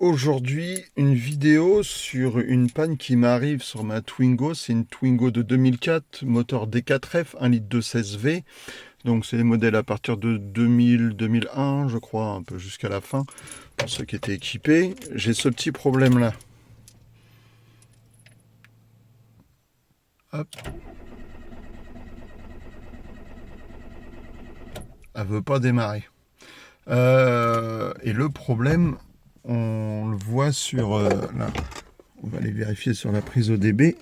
Aujourd'hui, une vidéo sur une panne qui m'arrive sur ma Twingo. C'est une Twingo de 2004, moteur D4F, 1 litre de 16V. Donc c'est les modèles à partir de 2000, 2001, je crois, un peu jusqu'à la fin, pour ceux qui étaient équipés. J'ai ce petit problème là. Hop. Elle veut pas démarrer. Et le problème, on le voit sur là. On va aller vérifier sur la prise ODB.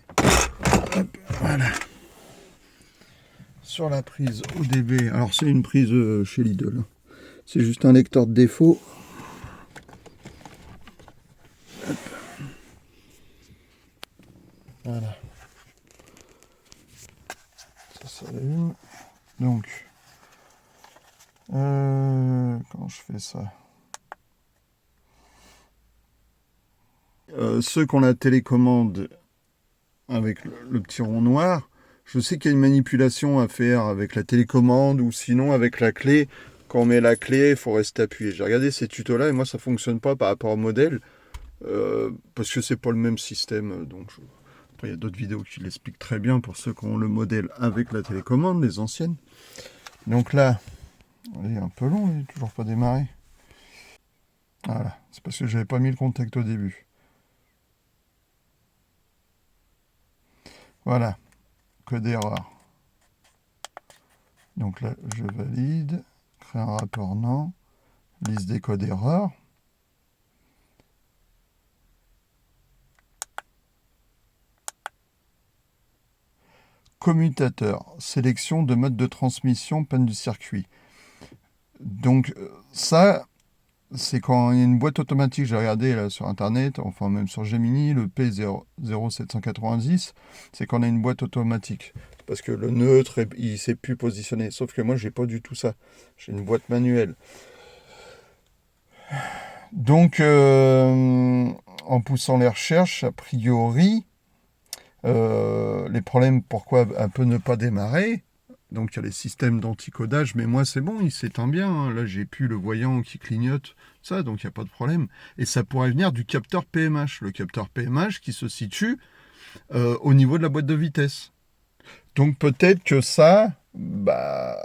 Hop, voilà. Sur la prise ODB, alors c'est une prise chez Lidl. C'est juste un lecteur de défaut. Hop. Voilà. Ça s'allume. Donc, comment je fais ça? Ceux qui ont la télécommande avec le petit rond noir, je sais qu'il y a une manipulation à faire avec la télécommande ou sinon avec la clé. Quand on met la clé, il faut rester appuyé. J'ai regardé ces tutos-là et moi ça fonctionne pas par rapport au modèle parce que c'est pas le même système. Donc après, il y a d'autres vidéos qui l'expliquent très bien pour ceux qui ont le modèle avec la télécommande, les anciennes. Donc là, il est un peu long, il n'est toujours pas démarré. Voilà, c'est parce que j'avais pas mis le contact au début. Voilà, code erreur. Donc là, je valide, créer un rapport non, liste des codes erreurs. Commutateur, sélection de mode de transmission, panne du circuit. Donc ça, c'est quand il y a une boîte automatique, j'ai regardé là sur internet, enfin même sur Gemini, le P0790, c'est quand on a une boîte automatique. Parce que le neutre, il ne s'est plus positionner. Sauf que moi, j'ai pas du tout ça. J'ai une boîte manuelle. Donc, en poussant les recherches, a priori, les problèmes, pourquoi elle peut ne pas démarrer. Donc il y a les systèmes d'anticodage, mais moi c'est bon, il s'éteint bien. Hein. Là j'ai plus le voyant qui clignote, ça, donc il n'y a pas de problème. Et ça pourrait venir du capteur PMH, le capteur PMH qui se situe au niveau de la boîte de vitesse. Donc peut-être que ça, la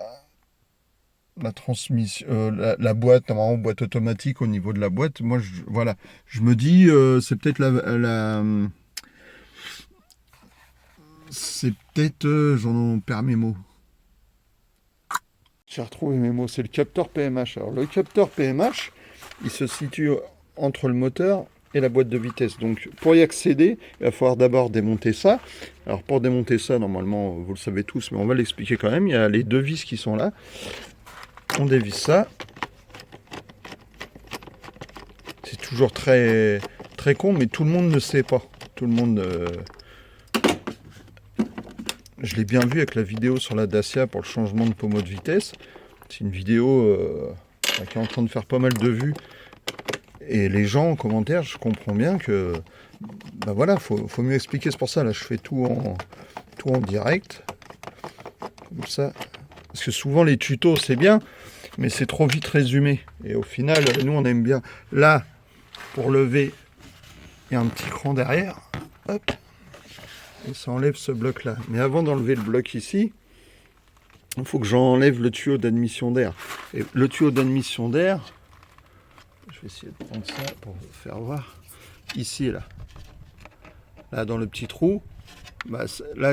transmission, la boîte, normalement boîte automatique au niveau de la boîte, moi voilà, je me dis c'est peut-être c'est peut-être, j'en perds mes mots. J'ai retrouvé mes mots, c'est le capteur PMH. Alors le capteur PMH, il se situe entre le moteur et la boîte de vitesse. Donc pour y accéder, il va falloir d'abord démonter ça. Alors pour démonter ça, normalement, vous le savez tous, mais on va l'expliquer quand même. Il y a les deux vis qui sont là. On dévisse ça. C'est toujours très, très con, mais tout le monde ne sait pas. Tout le monde... Je l'ai bien vu avec la vidéo sur la Dacia pour le changement de pommeau de vitesse. C'est une vidéo qui est en train de faire pas mal de vues. Et les gens en commentaire, je comprends bien que voilà, faut mieux expliquer. C'est pour ça, là, je fais tout en direct. Comme ça. Parce que souvent, les tutos, c'est bien, mais c'est trop vite résumé. Et au final, nous, on aime bien. Là, pour lever, il y a un petit cran derrière. Hop. Et ça enlève ce bloc-là. Mais avant d'enlever le bloc ici, il faut que j'enlève le tuyau d'admission d'air. Et le tuyau d'admission d'air, je vais essayer de prendre ça pour vous faire voir. Ici, là dans le petit trou, là,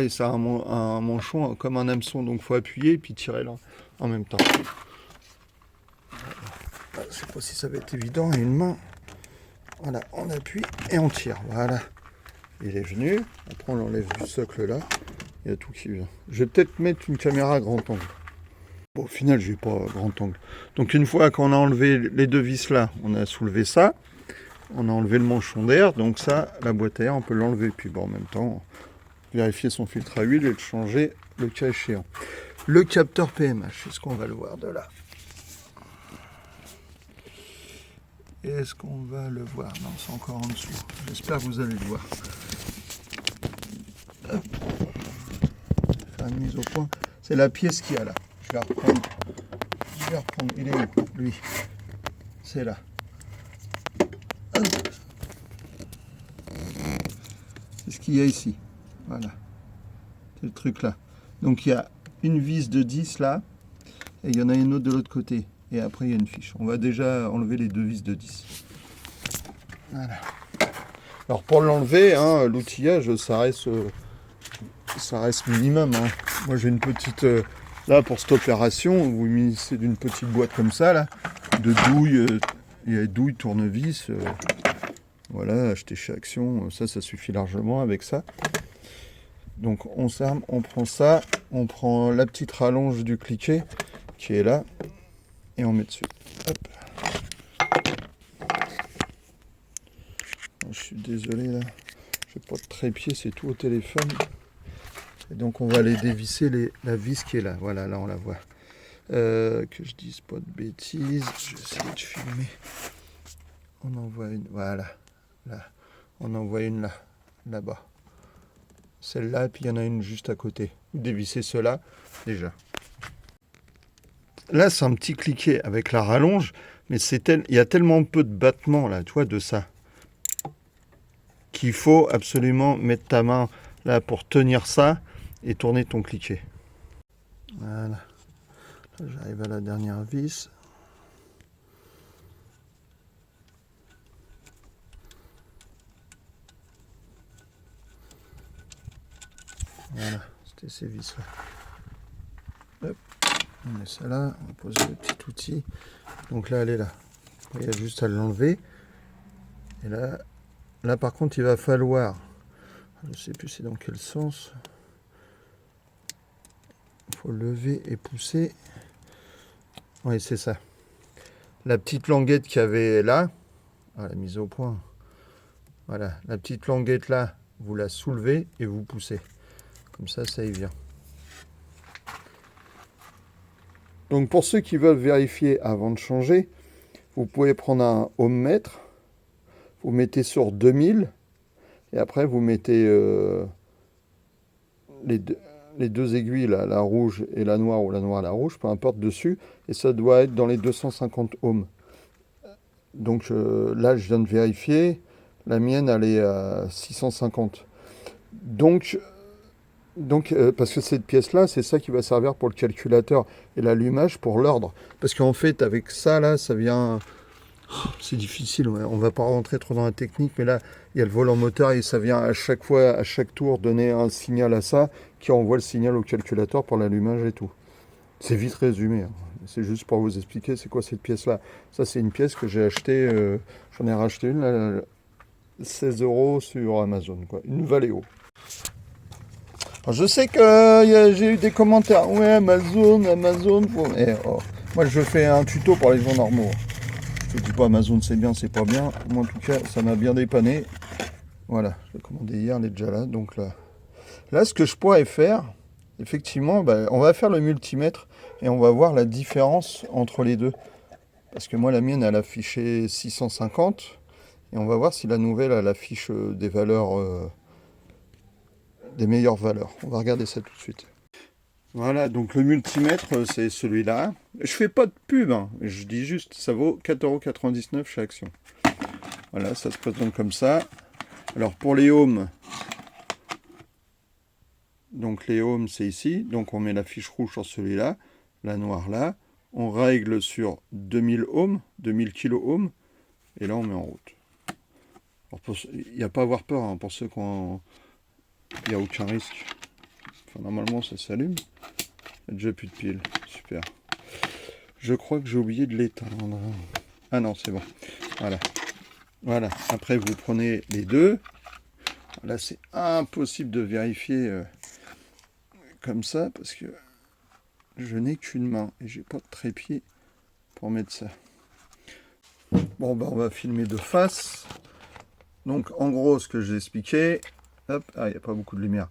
ça a un manchon comme un hameçon. Donc, il faut appuyer et puis tirer là en même temps. Je ne sais pas si ça va être évident. Et une main, voilà, on appuie et on tire. Voilà. Il est venu. Après, on l'enlève du socle là. Il y a tout qui vient. Je vais peut-être mettre une caméra à grand angle. Bon, au final, je n'ai pas grand angle. Donc, une fois qu'on a enlevé les deux vis là, on a soulevé ça. On a enlevé le manchon d'air. Donc ça, la boîte à air, on peut l'enlever. Puis bon, en même temps, vérifier son filtre à huile et le changer le cas échéant. Le capteur PMH, est-ce qu'on va le voir de là? Est-ce qu'on va le voir? Non, c'est encore en dessous. J'espère que vous allez le voir. Hop. Faire une mise au point. C'est la pièce qu'il y a là. Je vais reprendre. Il est où, lui? C'est là. C'est ce qu'il y a ici. Voilà. C'est le truc là. Donc il y a une vis de 10 là, et il y en a une autre de l'autre côté. Et après il y a une fiche. On va déjà enlever les deux vis de 10. Voilà. Alors pour l'enlever, hein, l'outillage, ça reste minimum. Hein. Moi j'ai une petite... là pour cette opération, vous munissez d'une petite boîte comme ça, là, de douilles, il y a douilles, tournevis. Voilà, acheter chez Action, ça suffit largement avec ça. Donc on s'arme, on prend ça, on prend la petite rallonge du cliquet qui est là, et on met dessus. Hop. Je suis désolé là, j'ai pas de trépied, c'est tout au téléphone. Et donc on va aller dévisser la vis qui est là. Voilà, là on la voit. Que je dise pas de bêtises, je vais essayer de filmer. On en voit une, voilà. Là, on en voit une là, là-bas. Celle-là, et puis il y en a une juste à côté. Vous dévissez cela, déjà. Là, c'est un petit cliquet avec la rallonge, mais il y a tellement peu de battements, là, tu vois, de ça, qu'il faut absolument mettre ta main là pour tenir ça et tourner ton cliquet. Voilà. Là, j'arrive à la dernière vis. Voilà, c'était ces vis là. Hop, on met ça là, on pose le petit outil. Donc là, elle est là. Il y a juste à l'enlever. Et là par contre, il va falloir, je ne sais plus c'est dans quel sens. Il faut lever et pousser. Oui, c'est ça. La petite languette qu'il y avait là, la mise au point. Voilà, la petite languette là, vous la soulevez et vous poussez. Comme ça, ça y vient. Donc pour ceux qui veulent vérifier avant de changer, vous pouvez prendre un ohmmètre, vous mettez sur 2000, et après vous mettez les deux aiguilles, là, la rouge et la noire, ou la noire et la rouge, peu importe, dessus, et ça doit être dans les 250 ohms. Donc là, je viens de vérifier, la mienne, elle est à 650. Donc parce que cette pièce-là, c'est ça qui va servir pour le calculateur et l'allumage pour l'ordre. Parce qu'en fait, avec ça, là, ça vient... C'est difficile, ouais. On va pas rentrer trop dans la technique, mais là, il y a le volant moteur et ça vient à chaque fois, à chaque tour, donner un signal à ça qui envoie le signal au calculateur pour l'allumage et tout. C'est vite résumé. Hein. C'est juste pour vous expliquer c'est quoi cette pièce-là. Ça, c'est une pièce que j'ai achetée, j'en ai racheté une, là, 16 € sur Amazon, quoi. Une Valeo. Alors, je sais que j'ai eu des commentaires. Ouais, Amazon. Oh. Moi, je fais un tuto pour les gens normaux. Je ne dis pas Amazon, c'est bien, c'est pas bien. Moi, en tout cas, ça m'a bien dépanné. Voilà, je l'ai commandé hier, elle est déjà là. Donc là, ce que je pourrais faire, effectivement, on va faire le multimètre et on va voir la différence entre les deux. Parce que moi, la mienne, elle affichait 650. Et on va voir si la nouvelle, elle affiche des valeurs... des meilleures valeurs. On va regarder ça tout de suite. Voilà, donc le multimètre, c'est celui-là. Je fais pas de pub, hein. Je dis juste, ça vaut 4,99 € chez Action. Voilà, ça se présente comme ça. Alors pour les ohms, donc les ohms c'est ici, donc on met la fiche rouge sur celui-là, la noire là. On règle sur 2000 ohms, 2000 kilo-ohms, et là on met en route. Il n'y a pas à avoir peur, hein, pour ceux qui ont... Il n'y a aucun risque. Enfin, normalement, ça s'allume. Il n'y a déjà plus de piles. Super. Je crois que j'ai oublié de l'éteindre. Ah non, c'est bon. Voilà. Voilà. Après, vous prenez les deux. Là, c'est impossible de vérifier comme ça parce que je n'ai qu'une main et j'ai pas de trépied pour mettre ça. Bon, on va filmer de face. Donc, en gros, ce que j'ai expliqué... Hop, il n'y a pas beaucoup de lumière.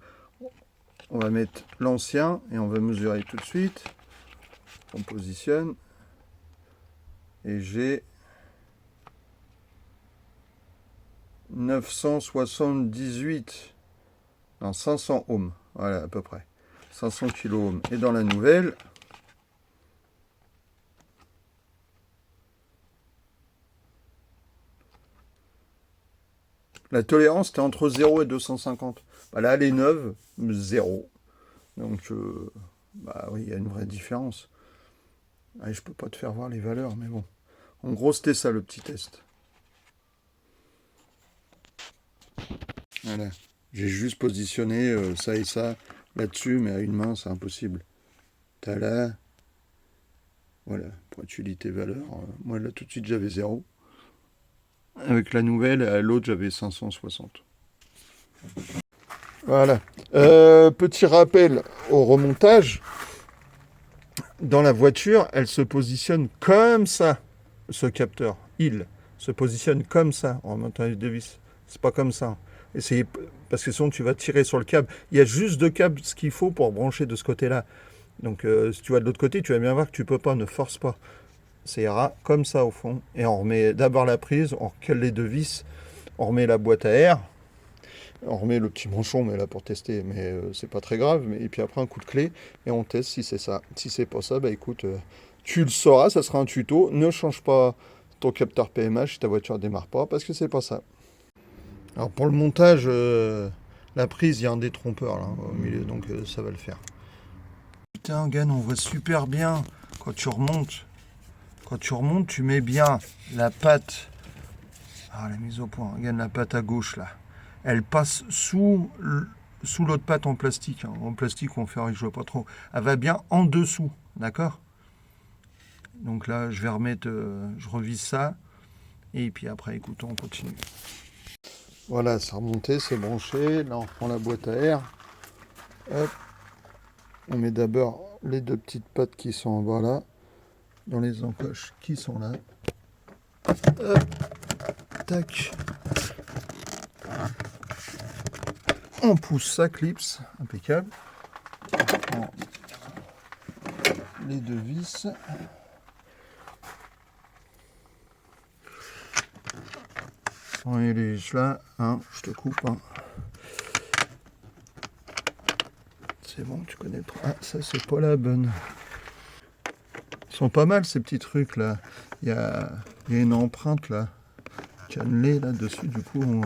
On va mettre l'ancien et on va mesurer tout de suite. On positionne. Et j'ai 978, non 500 ohms. Voilà, à peu près. 500 kilo ohms. Et dans la nouvelle, La tolérance était entre 0 et 250. Bah là, elle est neuve, 0. Donc, bah oui, il y a une vraie différence. Allez, je peux pas te faire voir les valeurs, mais bon. En gros, c'était ça le petit test. Voilà. J'ai juste positionné ça et ça là-dessus, mais à une main, c'est impossible. T'as là. Voilà, pour utilité valeur. Moi, là, tout de suite, j'avais 0. Avec la nouvelle, à l'autre, j'avais 560. Voilà. Petit rappel au remontage. Dans la voiture, elle se positionne comme ça, ce capteur. Il se positionne comme ça en remontant les deux vis. C'est pas comme ça. Essayez, parce que sinon tu vas tirer sur le câble. Il y a juste 2 câbles, ce qu'il faut pour brancher de ce côté-là. Donc si tu vas de l'autre côté, tu vas bien voir que tu peux pas, ne force pas. Ça ira comme ça au fond. Et on remet d'abord la prise, on recale les 2 vis, on remet la boîte à air, on remet le petit manchon, mais là pour tester, mais c'est pas très grave. Et puis après un coup de clé et on teste si c'est ça. Si c'est pas ça, bah écoute, tu le sauras, ça sera un tuto. Ne change pas ton capteur PMH si ta voiture démarre pas, parce que c'est pas ça. Alors pour le montage, la prise, il y a un détrompeur là au milieu, donc ça va le faire. Putain, Gan, on voit super bien quand tu remontes. Quand tu remontes, tu mets bien la patte. Ah, la mise au point. Regarde la patte à gauche là. Elle passe sous l'autre patte en plastique. En plastique, on fait, je vois pas trop. Elle va bien en dessous, d'accord? Donc là, je vais remettre, je revise ça. Et puis après, écoute, on continue. Voilà, c'est remonté, c'est branché. Là, on reprend la boîte à air. Hop. On met d'abord les 2 petites pattes qui sont en bas là, dans les encoches qui sont là. Hop. Tac. On pousse, ça clipse, impeccable. On prend les 2 vis. On est les là, hein, je te coupe. Hein. C'est bon, tu connais le truc. Ah, ça c'est pas la bonne. Ils sont pas mal ces petits trucs là. Il y a une empreinte là, cannelée là dessus. Du coup, on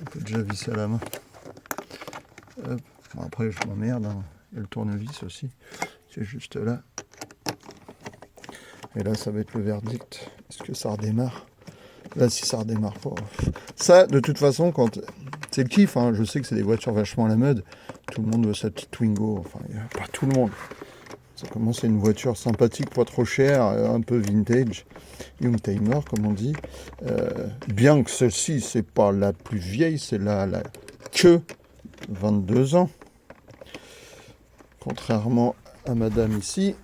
peut déjà visser à la main. Hop. Bon, après, je m'emmerde. Hein. Il y a le tournevis aussi. C'est juste là. Et là, ça va être le verdict. Est-ce que ça redémarre? Là, si ça redémarre pas. Ça, de toute façon, quand c'est le kiff. Hein. Je sais que c'est des voitures vachement à la mode. Tout le monde veut sa petite Twingo. Enfin, pas tout le monde. Ça commence à une voiture sympathique, pas trop chère, un peu vintage, youngtimer comme on dit. Bien que celle-ci, c'est pas la plus vieille, c'est la que 22 ans. Contrairement à madame ici,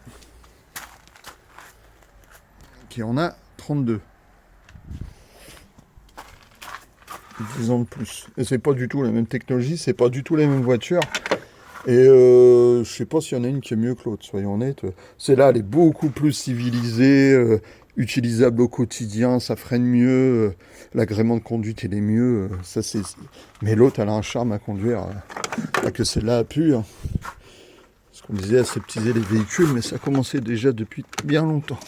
qui en a 32. 10 ans de plus. Et c'est pas du tout la même technologie, c'est pas du tout les mêmes voitures. Et je sais pas s'il y en a une qui est mieux que l'autre, soyons honnêtes. Celle-là, elle est beaucoup plus civilisée, utilisable au quotidien, ça freine mieux, l'agrément de conduite, il est mieux. Ça, c'est... Mais l'autre, elle a un charme à conduire. Pas que celle-là a pu. Hein. Parce qu'on disait aseptiser les véhicules, mais ça a commencé déjà depuis bien longtemps.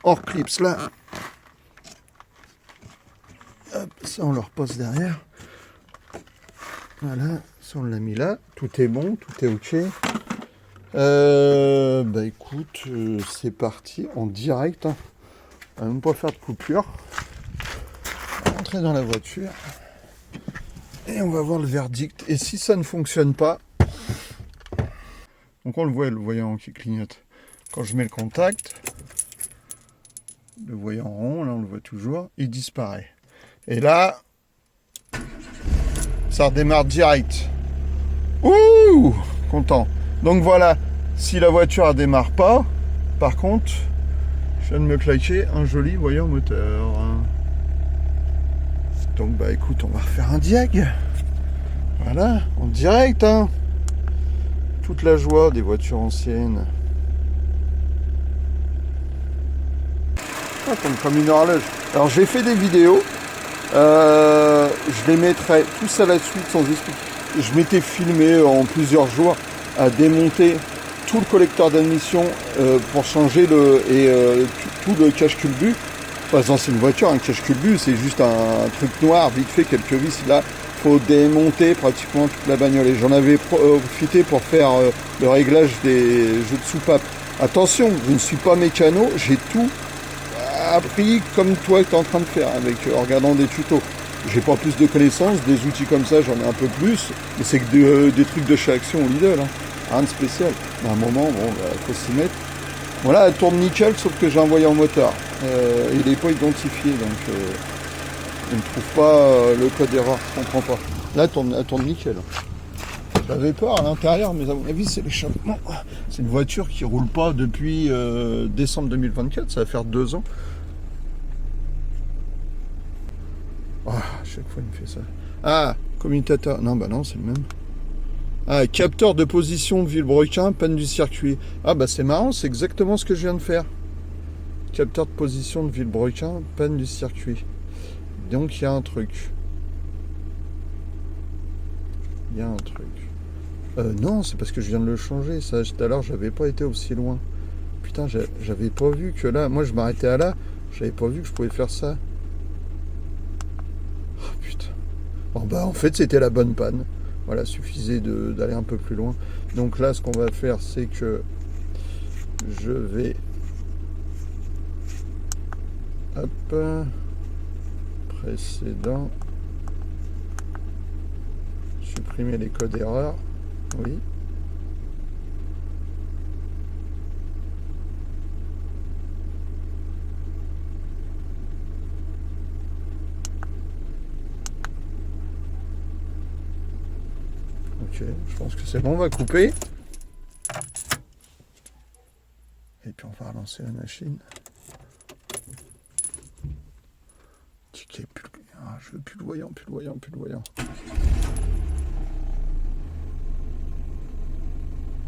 Hors clips, là. Hop, ça, on le repose derrière. Voilà. On l'a mis là, tout est bon, tout est ok. Bah écoute, c'est parti en direct. Hein. On va même pas faire de coupure. On va rentrer dans la voiture et on va voir le verdict. Et si ça ne fonctionne pas, donc on le voit, le voyant qui clignote. Quand je mets le contact, le voyant rond, là on le voit toujours, il disparaît. Et là, ça redémarre direct. Ouh, content. Donc voilà, si la voiture ne démarre pas, par contre, je viens de me claquer un joli voyant moteur. Donc bah écoute, on va refaire un diag. Voilà, en direct, hein. Toute la joie des voitures anciennes. Ah, comme une horloge. Alors j'ai fait des vidéos. Je les mettrai tous à la suite sans expliquer. Je m'étais filmé en plusieurs jours à démonter tout le collecteur d'admission pour changer tout le cache-culbu. Non, c'est une voiture, un cache-culbut, c'est juste un truc noir, vite fait, quelques vis. Là, faut démonter pratiquement toute la bagnole. Et j'en avais profité pour faire le réglage des jeux de soupape. Attention, je ne suis pas mécano, j'ai tout appris comme toi tu es en train de faire, en regardant des tutos. J'ai pas plus de connaissances, des outils comme ça, j'en ai un peu plus, mais c'est que des trucs de chez Action ou Lidl, hein. Rien de spécial. Mais à un moment, bon, faut s'y mettre. Voilà, elle tourne nickel, sauf que j'ai envoyé en motard. Il n'est pas identifié, donc je ne trouve pas le code erreur, je comprends pas. Là, elle tourne nickel. J'avais peur à l'intérieur, mais à mon avis, c'est l'échappement. C'est une voiture qui roule pas depuis décembre 2024, ça va faire 2 ans. Oh, à chaque fois, il me fait ça. Ah, commutateur. Non, bah non, c'est le même. Ah, capteur de position de Villebrequin, panne du circuit. Ah, bah c'est marrant, c'est exactement ce que je viens de faire. Capteur de position de Villebrequin, panne du circuit. Donc, il y a un truc. Il y a un truc. Non, c'est parce que je viens de le changer, ça. Tout à l'heure, j'avais pas été aussi loin. Putain, j'avais pas vu que là... Moi, je m'arrêtais à là. J'avais pas vu que je pouvais faire ça. Oh, putain. Bon, bah, en fait, c'était la bonne panne. Voilà, suffisait d'aller un peu plus loin. Donc là, ce qu'on va faire, c'est que je vais... Hop. Précédent. Supprimer les codes erreurs. Oui. Ok, je pense que c'est bon, on va couper. Et puis on va relancer la machine. Ticket, plus... Ah, je veux plus le voyant, plus le voyant, plus le voyant.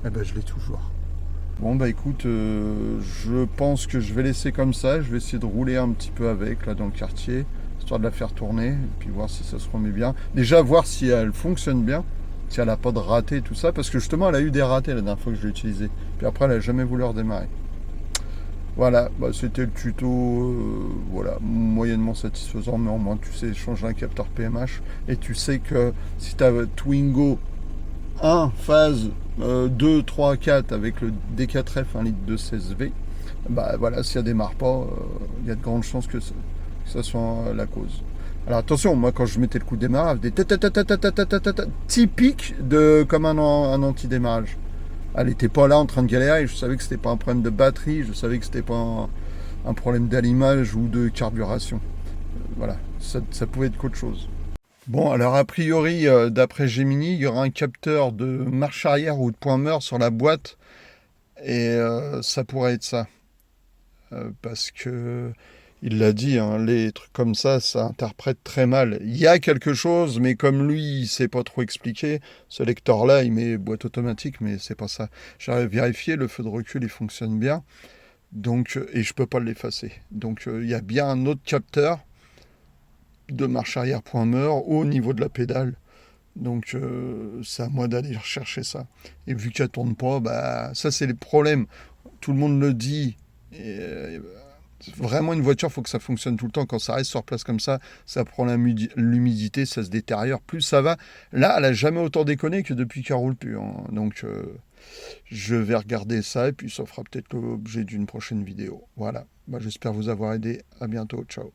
Eh ben je l'ai toujours. Bon bah écoute, je pense que je vais laisser comme ça. Je vais essayer de rouler un petit peu avec là dans le quartier, histoire de la faire tourner, et puis voir si ça se remet bien. Déjà voir si elle fonctionne bien, si elle n'a pas de ratés et tout ça, parce que justement elle a eu des ratés la dernière fois que je l'ai utilisée. Puis après elle n'a jamais voulu redémarrer. Voilà, bah, c'était le tuto, voilà, moyennement satisfaisant, mais au moins tu sais changer un capteur PMH, et tu sais que si tu as Twingo 1 phase 2, 3, 4 avec le D4F 1 litre de 16V, bah voilà, si ça démarre pas, il y a de grandes chances que ça soit la cause. Alors attention, moi quand je mettais le coup de démarrage, des typique de comme un anti-démarrage. Elle n'était pas là en train de galérer, je savais que c'était pas un problème de batterie, je savais que c'était pas un problème d'allumage ou de carburation. Voilà, ça pouvait être qu'autre chose. Bon, alors a priori, d'après Gemini, il y aura un capteur de marche arrière ou de point mort sur la boîte, et ça pourrait être ça. Parce que il l'a dit, hein, les trucs comme ça interprète très mal. Il y a quelque chose, mais comme lui, il sait pas trop expliquer, ce lecteur-là, il met boîte automatique, mais c'est pas ça. J'ai vérifié, le feu de recul, il fonctionne bien, donc, et je peux pas l'effacer. Donc il y a bien un autre capteur de marche arrière point mort au niveau de la pédale. Donc c'est à moi d'aller rechercher ça. Et vu qu'elle tourne pas, bah ça c'est les problèmes. Tout le monde le dit. Et, vraiment une voiture, il faut que ça fonctionne tout le temps. Quand ça reste sur place comme ça prend l'humidité, ça se détériore. Plus ça va. Là, elle a jamais autant déconné que depuis qu'elle roule plus, hein. Donc je vais regarder ça et puis ça fera peut-être l'objet d'une prochaine vidéo. Voilà. Bah, j'espère vous avoir aidé. À bientôt. Ciao.